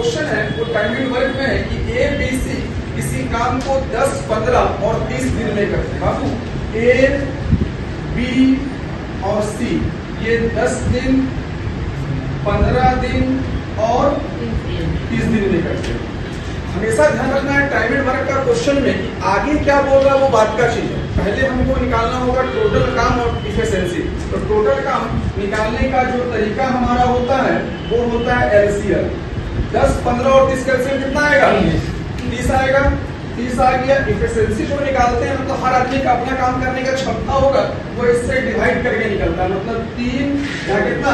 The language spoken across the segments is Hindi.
क्वेश्चन है वो टाइमिंग वर्क में है कि ए बी सी किसी काम को 10, 15 और 30 दिन में करते हैं। बाबू ए बी और सी ये 10 दिन, 15 दिन और 30 दिन में करते हैं। हमेशा ध्यान रखना है टाइमिंग वर्क का क्वेश्चन में कि आगे क्या बोल रहा है वो बात का चीज है। पहले हमको निकालना होगा टोटल काम और इफिशिएंसी। तो टोटल काम निकालने का जो तरीका हमारा होता है वो होता है एलसीएम। 10, 15 और 30 का एलसीएम कितना आएगा? 30 आएगा। 30 आ गया। इफिशिएंसी जो निकालते हैं मतलब हर आदमी का अपना काम करने का क्षमता होगा वो इससे डिवाइड करके निकलता है। मतलब 3 यहाँ कितना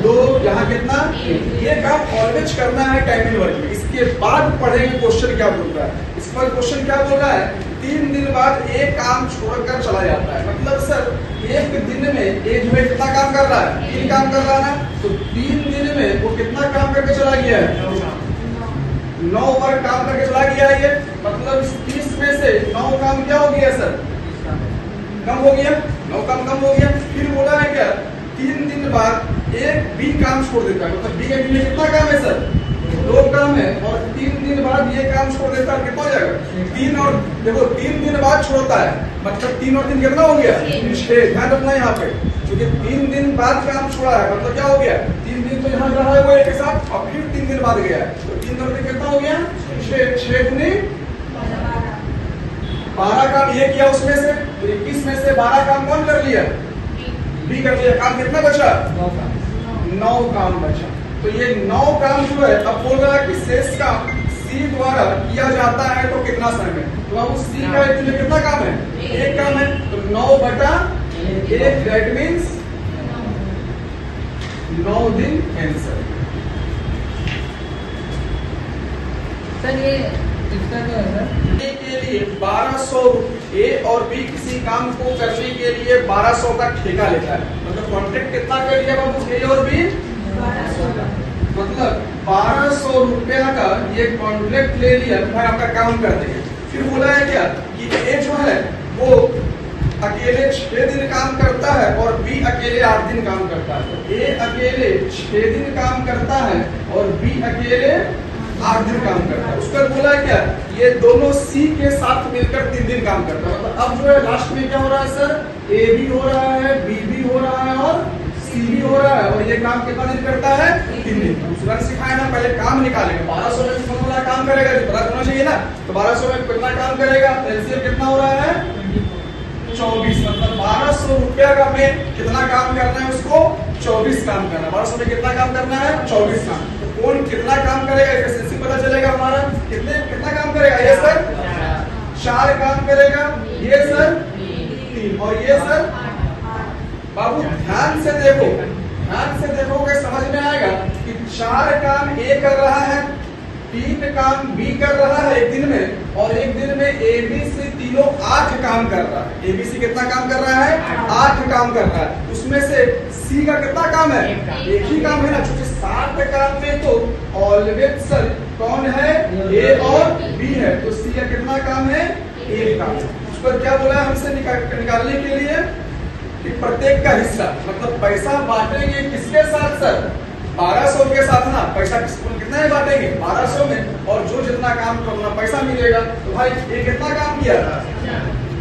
2 यहाँ कितना 1। ये काम ऑलवेज करना है टाइमिंग वर्क में। इसके बाद पढ़ेंगे क्वेश्चन क्या बोल रहा है। इस पर क्वेश्चन क्या बोल रहा है? 3 दिन बाद एक काम छोड़कर चला जाता है। मतलब सर एक दिन में एक जो है कितना काम कर रहा है? 3 काम कर रहा है ना। तो 3 दिन में वो कितना काम करके चला गया है? 9 वर्क काम करके चला गया है। ये मतलब इस 30 में से 9 काम क्या हो गया सर? कम हो गया। 9 काम कम हो गया। फिर बोला है क्या 3 दिन बाद एक बी काम छोड़ देता है। मतलब बी के दिन में कितना काम है सर? 2 काम है। और 3 दिन बाद ये काम छोड़ देता है। कितना हो जाएगा? 3 और देखो 3 दिन बाद छोड़ता है मतलब 3 और 3 कितना हो गया? 6। ध्यान रखना यहाँ पे क्योंकि 3 दिन बाद काम छोड़ा है मतलब क्या हो गया? 3 दिन तो यहाँ रहा है वो एक साथ और फिर 3 दिन बाद गया है। तो 3 और 3 कितना हो गया? 6 गुनी 12 काम ये किया उसमें से। तो 21 में से 12 काम कौन कर लिया? बी कर लिया। काम कितना बचा? 9 काम बचा। तो ये 9 काम जो है अब बोल रहा है कि शेष काम सी द्वारा किया जाता है तो कितना समय में? तो अब सी का एक्चुअली कितना काम है? 1 काम है। तो 9 बटा 1 दैट मीन्स 9 दिन आंसर। सर ये इसका जो है सर के लिए 1200 ए और बी किसी काम को करने के लिए 1200 का ठेका लेता है। मतलब कॉन्ट्रैक्ट कितना कर लिया बाबू? ए और बी 1200 का। मतलब 1200 रुपया का ये कॉन्ट्रैक्ट ले लिया। फिर आपका काम कर देंगे। फिर बोला है क्या कि ए जो है वो अकेले 6 दिन काम करता है और बी अकेले 8 दिन काम करता है। तो ए अकेले 6 दिन काम करता है और बी अकेले 8 दिन काम करता है। उस पर बोला है क्या ये दोनों सी के साथ मिलकर 3 दिन काम करता है। मतलब अब जो है लास्ट में क्या हो रहा है सर? ए भी हो रहा है, बी भी हो रहा है और सी भी हो रहा है। और ये काम कितना दिन करता है? 3 दिन। दूसरा सिखाया ना पहले काम निकालेंगे। 1200 में कौन वाला काम करेगा? जो पता होना चाहिए ना। तो 1200 में कितना काम करेगा? एलसीएम कितना हो रहा है? 24। मतलब 1200 रुपया का में कितना काम करना है उसको? 24 काम करना है। 1200 में कितना काम करना है? 24 काम। तो कौन कितना काम करेगा एफिशिएंसी पता चलेगा हमारा। कितना काम करेगा? ये सर 4 काम करेगा। ये सर 3 और ये सर बाबू ध्यान से देखो। ध्यान से देखोगे समझ में आएगा कि 4 काम ए कर रहा है, 3 काम बी कर रहा है एक दिन में और एक दिन में ए बी सी तीनों 8 काम कर रहा है। ए बी सी कितना काम कर रहा है? 8 काम कर रहा है। उसमें से सी का कितना काम है? एक ही काम है ना। क्योंकि 7 काम में तो ऑलवेज सर कौन है? ए और बी है। तो सी का कितना काम है? 1 काम। उस पर क्या बोला है हमसे निकालने के लिए कि प्रत्येक का हिस्सा मतलब पैसा बांटेंगे किसके साथ सर? 1200 के साथ ना। पैसा कितना है बांटेंगे? 1200 में। और जो जितना काम करना पैसा मिलेगा। तो भाई ये कितना काम किया?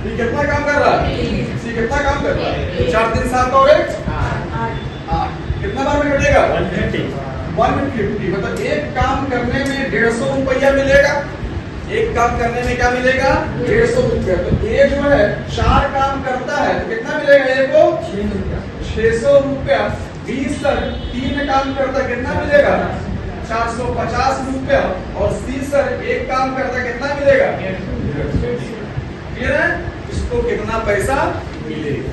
ये कितना काम कर रहा है? सी कितना काम कर रहा है? 4 दिन 7 और 1 8। कितना बार में कटेगा? 150। मतलब एक काम करने में 150 रुपया मिलेगा। एक काम करने में क्या मिलेगा? 150 रुपया। तो ए जो है 4 काम करता है तो कितना मिलेगा? ए को 600 रुपया। बी सर 3 काम करता कितना मिलेगा? 450 रुपया। और सी सर 1 काम करता कितना मिलेगा? क्लियर है? इसको कितना पैसा मिलेगा?